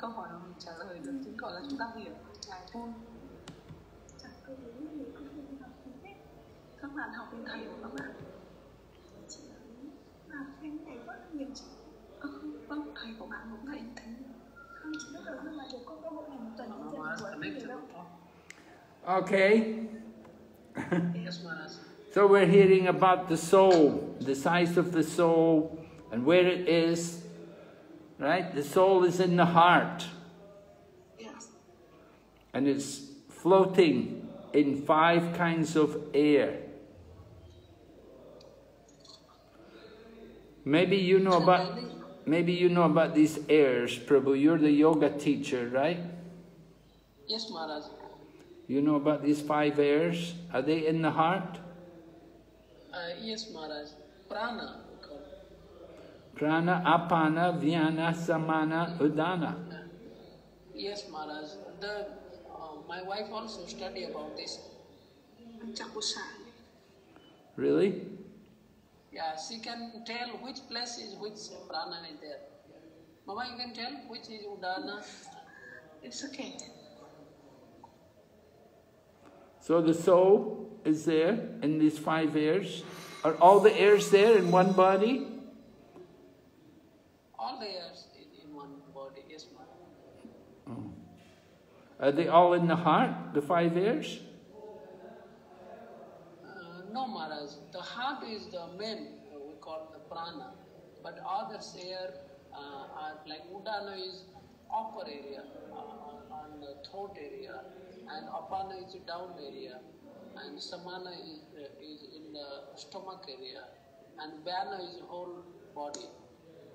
câu hỏi mà mình trả lời được chứng tỏ là chúng ta hiểu ngài thôi. Chẳng có gì có thể học hết. Các bạn học bên thầy của các bạn. Chị nói là thầy này rất là nhiều chị. Vâng, thầy của bạn cũng dạy như thế. Không, chị biết rồi, nhưng mà được có cơ hội này một tuần đến giờ của nhiều đâu. Okay. Yes, Maharaj. So we're hearing about the soul, the size of the soul, and where it is. Right? The soul is in the heart. Yes. And it's floating in 5 kinds of air. Maybe you know about these airs, Prabhu. You're the yoga teacher, right? Yes, Maharaj. You know about these 5 airs? Are they in the heart? Yes, Maharaj. Prana. Prana, apana, vyana, samana, udana. Yes, Maharaj. My wife also study about this. Really? Yeah, she can tell which place is which prana is there. Mama, you can tell which is udana. It's okay. So the soul is there in these 5 airs. Are all the airs there in one body? All the airs in one body, yes, Maharaj. Oh. Are they all in the heart, the 5 airs? No, Maharaj. The heart is the main, we call the prana. But others air are like udana is upper area, on the throat area, and apana is down area, and samana is in the stomach area, and vyana is whole body.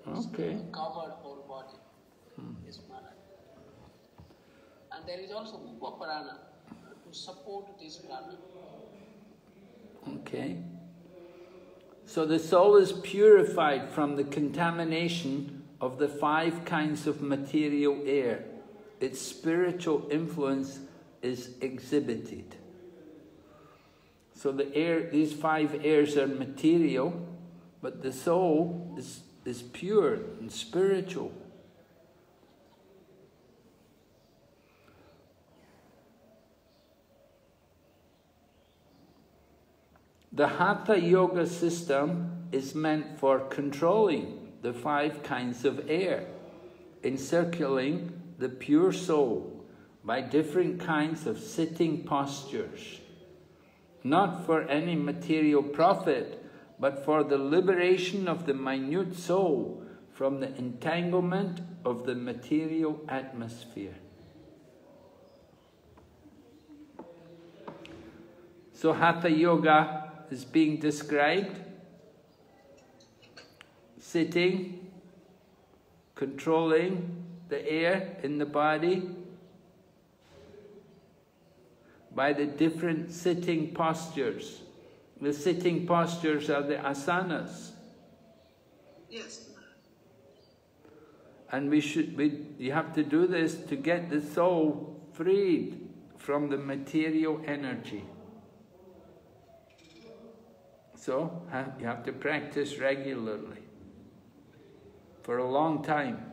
Okay. Covered whole body. Yes, Maharaj. And there is also upaprana to support this prana. Okay. So the soul is purified from the contamination of the 5 kinds of material air. Its spiritual influence is exhibited. So the air, these 5 airs are material, but the soul is pure and spiritual. The Hatha Yoga system is meant for controlling the 5 kinds of air, encircling the pure soul by different kinds of sitting postures, not for any material profit, but for the liberation of the minute soul from the entanglement of the material atmosphere. So Hatha Yoga is being described, sitting, controlling the air in the body by the different sitting postures. The sitting postures are the asanas. Yes. And you have to do this to get the soul freed from the material energy. So you have to practice regularly for a long time.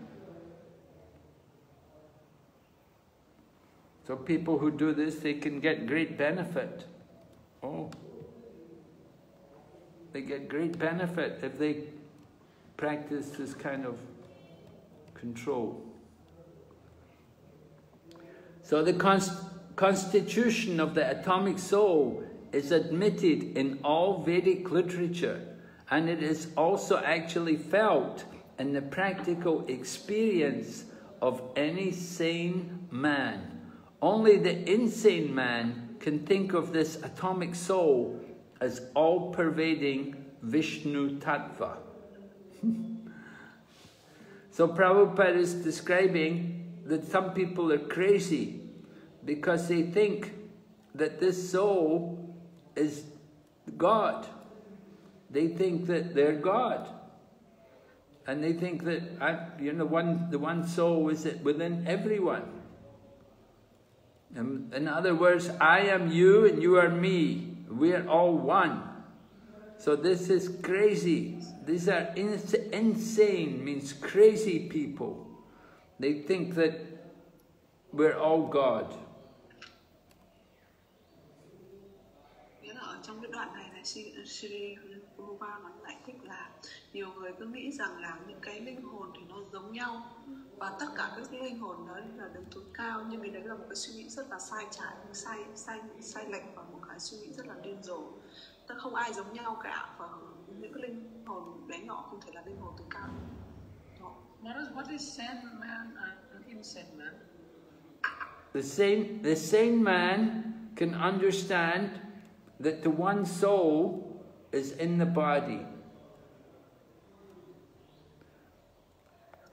So people who do this, they can get great benefit. Oh, they get great benefit if they practice this kind of control. So the constitution of the atomic soul is admitted in all Vedic literature, and it is also actually felt in the practical experience of any sane man. Only the insane man can think of this atomic soul as all-pervading Vishnu Tattva. So Prabhupada is describing that some people are crazy because they think that this soul is God. They think that they're God. And they think that the one soul is within everyone. In other words, I am you and you are me. We are all one. So this is crazy. These are insane, means crazy people. They think that we're all God. Nghĩa là ở trong cái đoạn này Sri Prabhupada nó giải thích là nhiều người cứ nghĩ rằng là những cái linh hồn thì nó giống nhau và tất cả các cái linh hồn đó là đứng tối cao, nhưng cái đấy là một cái suy nghĩ rất là sai trái, sai lệch và một cái suy nghĩ rất là điên rồ. Tức không ai giống nhau cả và những cái linh hồn bé nhỏ không thể là linh hồn tối cao. What is sane man and insane man? The sane man can understand that the one soul is in the body,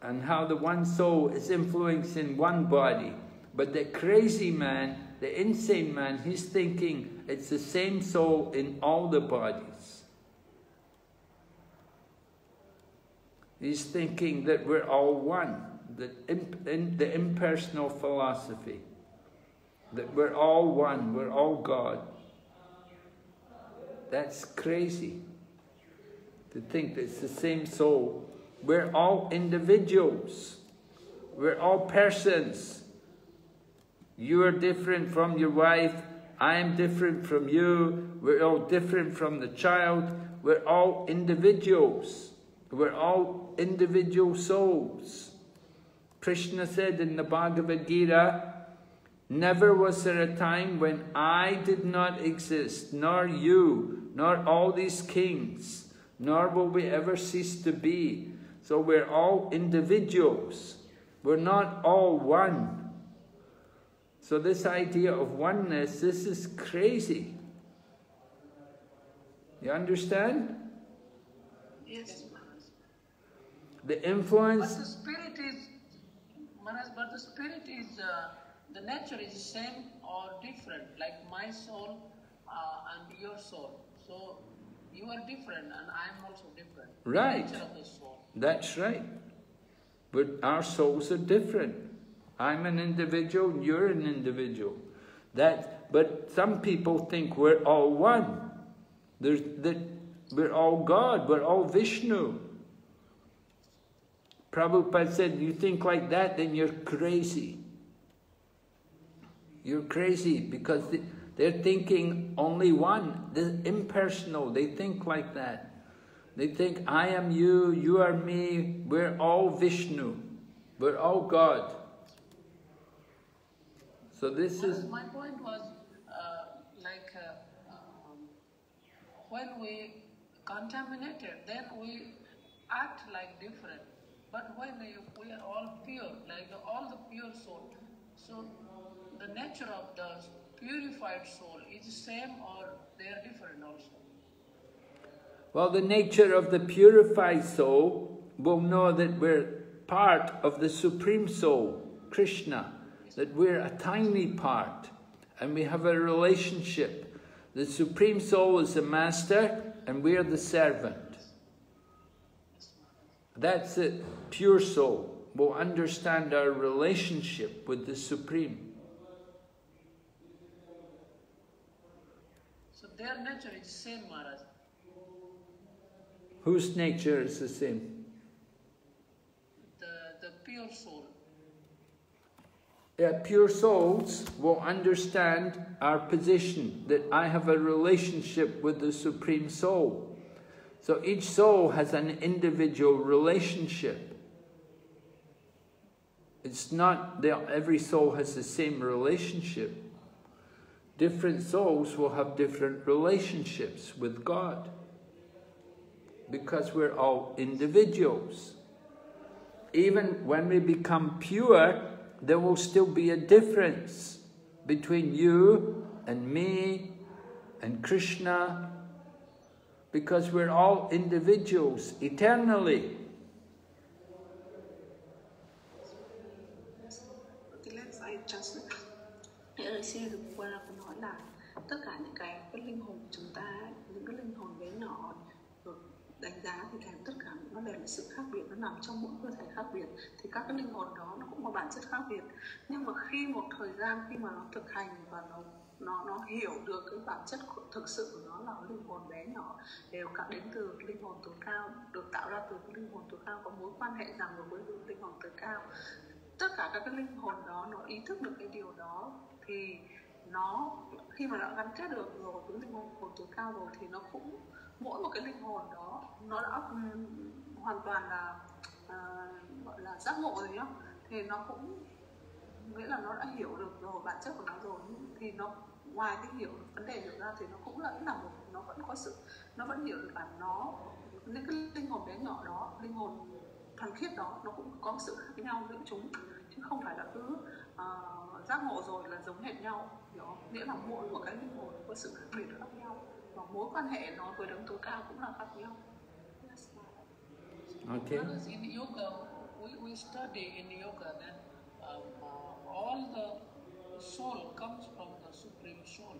and how the one soul is influencing one body. But the crazy man, the insane man, he's thinking it's the same soul in all the bodies. He's thinking that we're all one, that in the impersonal philosophy, that we're all one, we're all God. That's crazy, to think that it's the same soul. We're all individuals. We're all persons. You are different from your wife. I am different from you. We're all different from the child. We're all individuals. We're all individual souls. Krishna said in the Bhagavad Gita, never was there a time when I did not exist, nor you, nor all these kings, nor will we ever cease to be. So we're all individuals. We're not all one. So this idea of oneness, this is crazy. You understand? Yes. The influence... But the spirit is, Maharaj, but the spirit is, the nature is same or different, like my soul and your soul. So you are different and I am also different. Right. The nature of the soul. That's right. But our souls are different. I'm an individual, you're an individual. But some people think we're all one. We're all God, we're all Vishnu. Prabhupada said, you think like that, then you're crazy. You're crazy because they're thinking only one, the impersonal, they think like that. They think, I am you, you are me, we're all Vishnu, we're all God. So this is... My point was, when we contaminated, then we act like different. But when we are all pure, like all the pure soul, so the nature of the purified soul is the same or they are different also? Well, the nature of the purified soul will know that we're part of the Supreme Soul, Krishna, that we're a tiny part and we have a relationship. The Supreme Soul is the master and we're the servant. That's it. Pure soul will understand our relationship with the Supreme. So their nature is same, Maharaj. Whose nature is the same? The pure soul. Yeah, pure souls will understand our position, that I have a relationship with the Supreme Soul. So each soul has an individual relationship. It's not that every soul has the same relationship. Different souls will have different relationships with God, because we're all individuals. Even when we become pure, there will still be a difference between you and me and Krishna, because we're all individuals eternally. Tất cả những cái linh hồn của chúng ta, những cái linh hồn bé nhỏ được đánh giá thì tất cả nó đều là sự khác biệt, nó nằm trong mỗi cơ thể khác biệt, thì các cái linh hồn đó nó cũng có bản chất khác biệt. Nhưng mà khi một thời gian, khi mà nó thực hành và nó hiểu được cái bản chất thực sự của nó là linh hồn bé nhỏ, đều cả đến từ linh hồn tối cao, được tạo ra từ linh hồn tối cao, có mối quan hệ rằng với linh hồn tối cao, tất cả các cái linh hồn đó nó ý thức được cái điều đó thì nó khi mà đã gắn kết được rồi với linh hồn tối cao rồi thì nó cũng mỗi một cái linh hồn đó nó đã hoàn toàn là gọi là giác ngộ rồi nhá, thì nó cũng nghĩa là nó đã hiểu được rồi bản chất của nó rồi, thì nó ngoài cái hiểu vấn đề được ra thì nó cũng là một, nó vẫn có sự, nó vẫn hiểu được là nó những cái linh hồn bé nhỏ đó, linh hồn thuần khiết đó nó cũng có sự khác nhau giữa chúng, chứ không phải là cứ giác ngộ rồi là giống hệt nhau, hiểu không? Nghĩa là mỗi một cái linh hồn có sự khác biệt khác nhau và mối quan hệ nó với đấng tối cao cũng là khác nhau. Okay. Because in yoga, we study in yoga that all the soul comes from the Supreme Soul.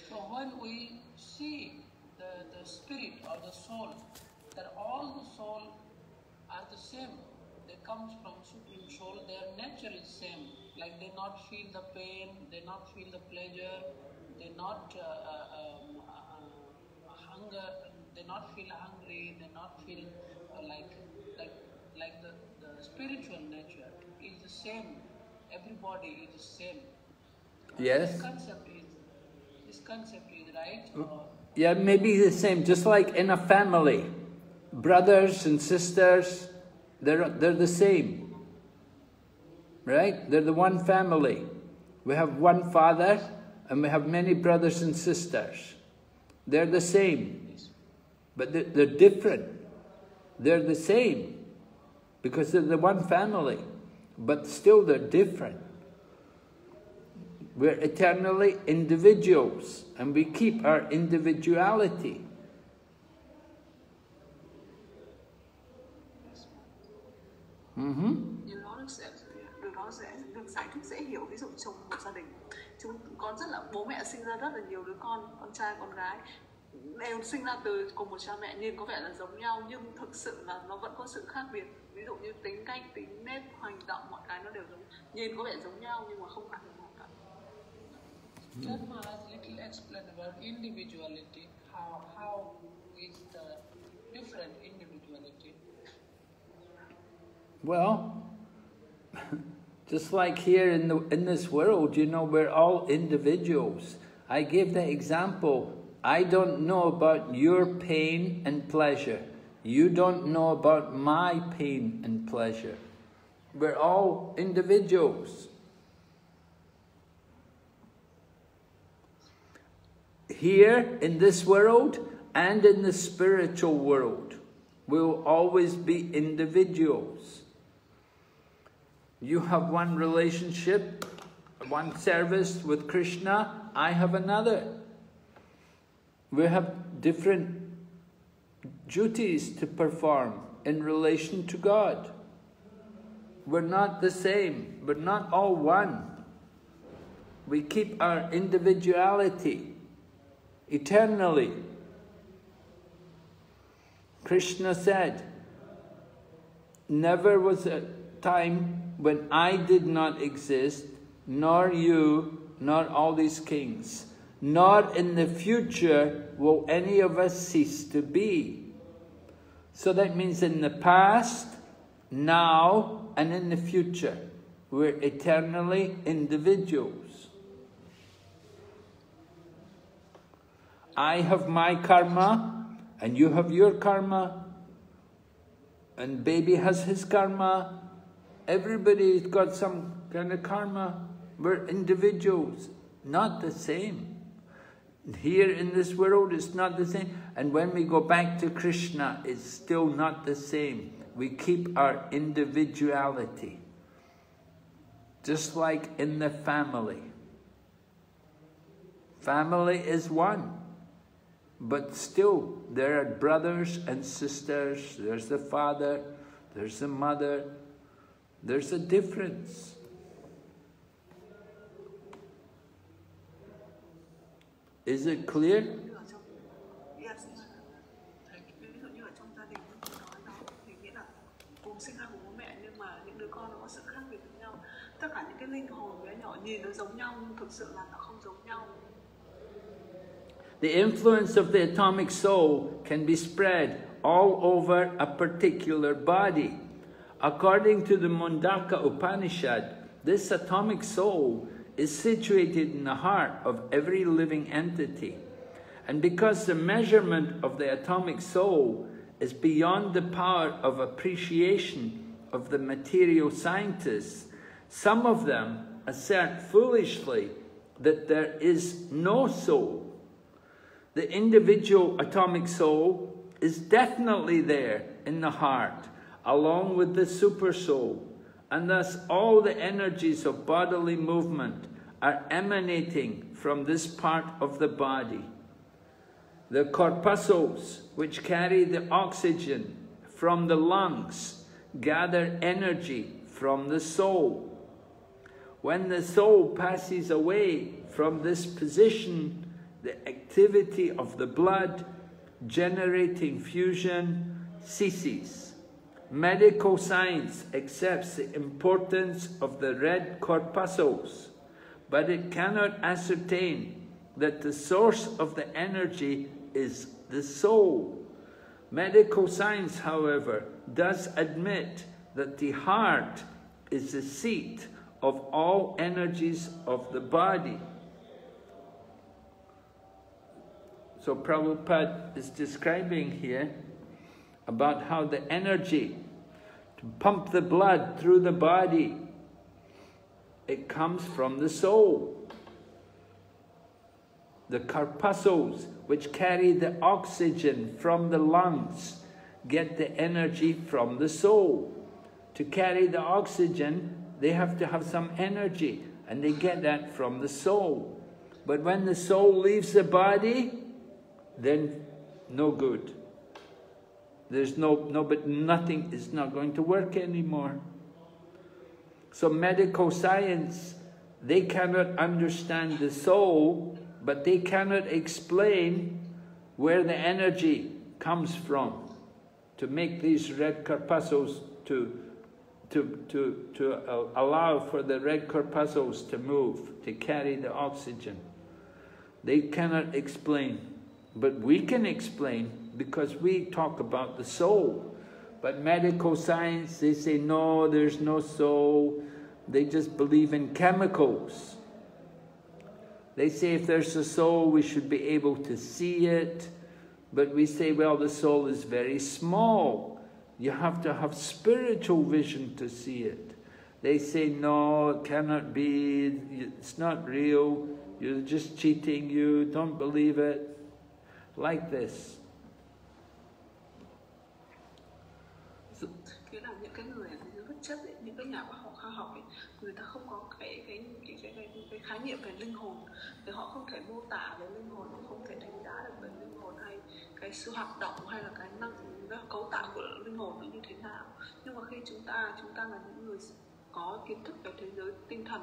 So when we see the spirit or the soul, that all the soul are the same. They comes from Supreme Soul. Their nature is same. Like they not feel the pain, they not feel the pleasure, they not hunger, they not feel hungry, they not feel like the spiritual nature is the same. Everybody is the same. Yes. This concept is right. Yeah, maybe the same. Just like in a family, brothers and sisters, they're the same, right? They're the one family. We have one father, and we have many brothers and sisters. They're the same, but they're different. They're the same because they're the one family, but still they're different. We're eternally individuals, and we keep our individuality. Điều đó được giải thích dễ hiểu. Ví dụ trong một gia đình, chúng có rất là bố mẹ sinh ra rất là nhiều đứa con trai con gái đều sinh ra từ cùng một cha mẹ, nhìn có vẻ là giống nhau nhưng thực sự là nó vẫn có sự khác biệt. Ví dụ như tính cách, tính nết, hành động, mọi cái nó đều giống, nhìn có vẻ giống nhau nhưng mà không phải là một cả. Can Maharaj little explain about individuality? How is the different individuality? Well, just like here in this world, you know, we're all individuals. I gave the example. I don't know about your pain and pleasure. You don't know about my pain and pleasure. We're all individuals. Here in this world and in the spiritual world, we'll always be individuals. You have one relationship, one service with Krishna, I have another. We have different duties to perform in relation to God. We're not the same, but not all one. We keep our individuality eternally. Krishna said, never was a time when I did not exist, nor you, nor all these kings, nor in the future will any of us cease to be. So that means in the past, now, and in the future, we're eternally individuals. I have my karma, and you have your karma, and baby has his karma. Everybody's got some kind of karma. We're individuals, not the same. Here in this world, it's not the same. And when we go back to Krishna, it's still not the same. We keep our individuality. Just like in the family. Family is one. But still, there are brothers and sisters. There's the father, there's the mother. There's a difference. Is it clear? Yes. Ví dụ như ở trong gia đình tôi nói đó, thì nghĩa là cùng sinh ra của bố mẹ nhưng mà những đứa con nó có sự khác biệt với nhau. Tất cả những cái linh hồn bé nhỏ nhìn nó giống nhau nhưng thực sự là nó không giống nhau. The influence of the atomic soul can be spread all over a particular body. according to the Mundaka Upanishad, this atomic soul is situated in the heart of every living entity. And because the measurement of the atomic soul is beyond the power of appreciation of the material scientists, some of them assert foolishly that there is no soul. The individual atomic soul is definitely there in the heart, along with the super soul, and thus all the energies of bodily movement are emanating from this part of the body. The corpuscles, which carry the oxygen from the lungs, gather energy from the soul. When the soul passes away from this position, the activity of the blood generating fusion ceases. Medical science accepts the importance of the red corpuscles, but it cannot ascertain that the source of the energy is the soul. Medical science, however, does admit that the heart is the seat of all energies of the body. So Prabhupada is describing here about how the energy to pump the blood through the body, it comes from the soul. The corpuscles, which carry the oxygen from the lungs, get the energy from the soul. To carry the oxygen, they have to have some energy, and they get that from the soul. But when the soul leaves the body, then no good. There's nothing is not going to work anymore. So medical science, they cannot understand the soul, but they cannot explain where the energy comes from to make these red corpuscles to allow for the red corpuscles to move, to carry the oxygen. They cannot explain, but we can explain because we talk about the soul. But medical science, they say, no, there's no soul. They just believe in chemicals. They say if there's a soul, we should be able to see it. But we say, well, the soul is very small. You have to have spiritual vision to see it. They say, no, it cannot be. It's not real. You're just cheating. You don't believe it. Like this. Nghĩa là những cái người bất chấp ấy, những cái nhà khoa học ấy, người ta không có cái khái niệm về linh hồn, thì họ không thể mô tả về linh hồn, họ không thể đánh giá được về linh hồn hay cái sự hoạt động hay là cái cấu tạo của linh hồn nó như thế nào. Nhưng mà khi chúng ta là những người có kiến thức về thế giới tinh thần,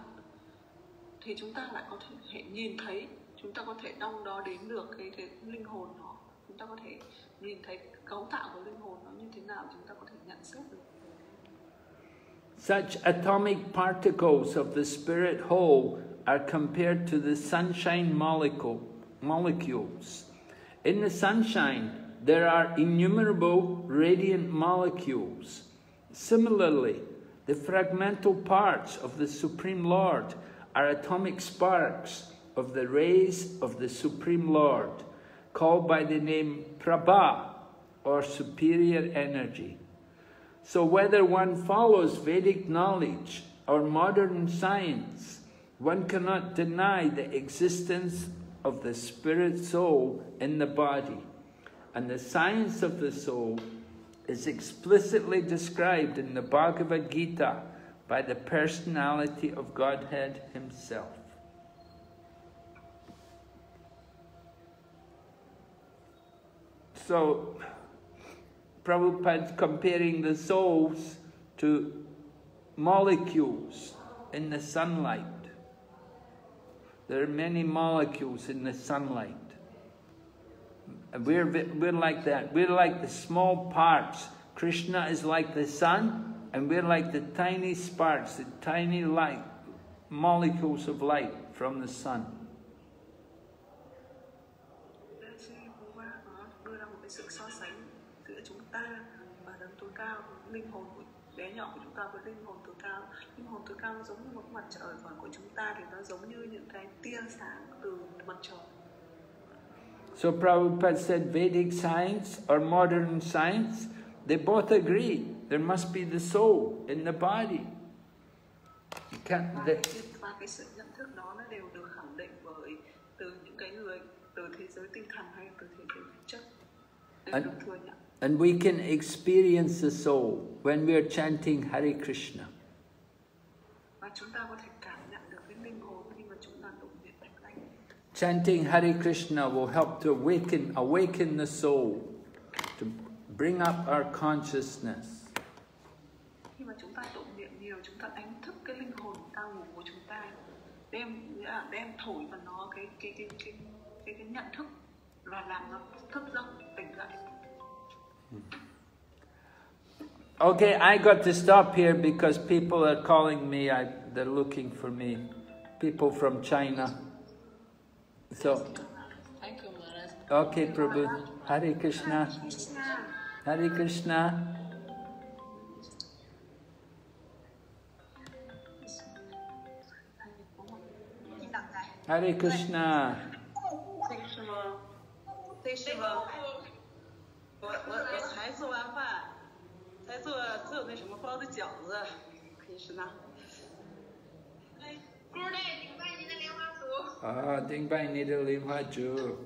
thì chúng ta lại có thể nhìn thấy, chúng ta có thể đong đo đếm được cái linh hồn nó, chúng ta có thể nhìn thấy cấu tạo của linh hồn nó như thế nào, chúng ta có thể nhận xét được. Such atomic particles of the spirit whole are compared to the sunshine molecules. In the sunshine, there are innumerable radiant molecules. Similarly, the fragmental parts of the Supreme Lord are atomic sparks of the rays of the Supreme Lord, called by the name Prabha, or superior energy. So whether one follows Vedic knowledge or modern science, one cannot deny the existence of the spirit soul in the body. And the science of the soul is explicitly described in the Bhagavad Gita by the personality of Godhead himself. So, Prabhupada comparing the souls to molecules in the sunlight. There are many molecules in the sunlight. We're like that. We're like the small parts. Krishna is like the sun, and we're like the tiny sparks, the tiny light, molecules of light from the sun. Sự so sánh giữa chúng ta và đấng tối cao, linh hồn bé nhỏ của chúng ta với linh hồn tối cao. Linh hồn tối cao nó giống như một mặt trời, còn của chúng ta thì nó giống như những cái tia sáng từ mặt trời. So Prabhupada said Vedic science or modern science, they both agree there must be the soul in the body. You can't, Và cái sự nhận thức đó nó đều được khẳng định bởi từ những cái người từ thế giới tinh thần hay từ thế giới vật chất đều được thừa nhận. And we can experience the soul when we are chanting Hare Krishna. Và chúng ta có thể cảm nhận được cái linh hồn khi mà chúng ta tụng niệm Bạch Danh. Chanting Hare Krishna will help to awaken the soul, to bring up our consciousness. Khi mà chúng ta tụng niệm nhiều, chúng ta đánh thức cái linh hồn đang ngủ của chúng ta, đem thổi vào nó cái nhận thức và làm nó thức giấc tỉnh dậy. Okay, I got to stop here because people are calling me. They're looking for me. People from China. So, Thank you, Maharaj. okay, Prabhu. Hare Krishna. Hare Krishna. Hare Krishna. 对，师傅，我才做完饭，才做那什么包的饺子，可以吃呢。Ah, Ding Bai Nida Lim Haju.